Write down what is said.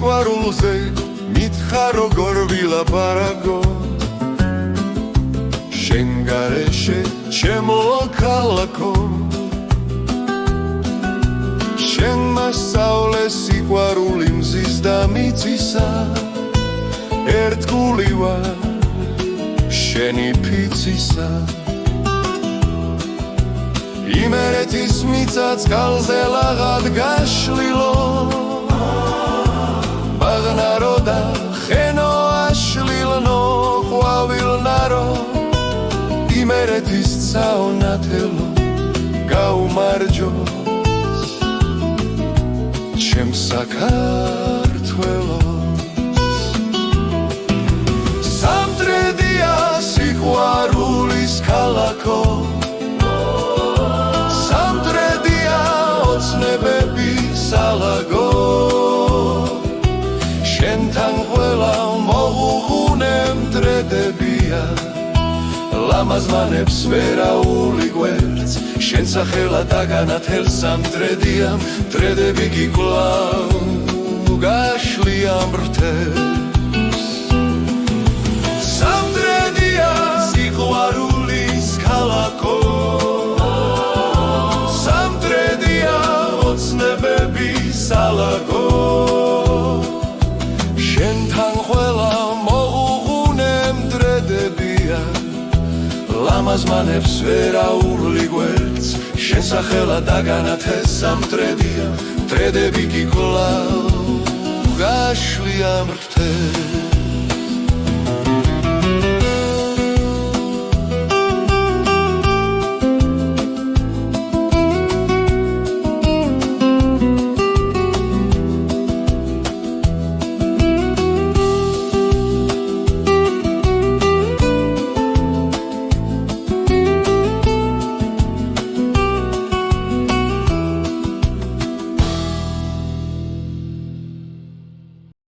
სიყვარულზე მითხრა როგორ ვილაპარაკო შენ გარეშე ჩემო ქალაქო შენ მასწავლე სიყვარული მზის და მიწისა ერთგული ვარ შენი ფიცისა იმერეთის მიწა წყალზე ლაღად გაშლილო ბაღნარო და ხენო აშლილნო ყვავილნარო იმერეთის წაონათელო გაუმარჯოს ჩემ საქართველოს სამტრედია სიყვარულის ქალაქო სამტრედია ოცნებების ალაგო შენთან ყველა მოუღუნე მტრედებია ლამაზმანებს ვერაული კვერც შენ სახელად დაგანათელ სამტრედია მტრედები გიკვლავ გაშლია მრთელს სამტრედია სიყვარულის ქალაქო სამტრედია ოცნებების ალაგო შენთან ყველა მოუღუნე მტრედებია ლამაზმანებს ვერაული კვერც შენ სახელად დაგანათეს სამტრედია მტრედები გიკვლავ გაშლია მრთელს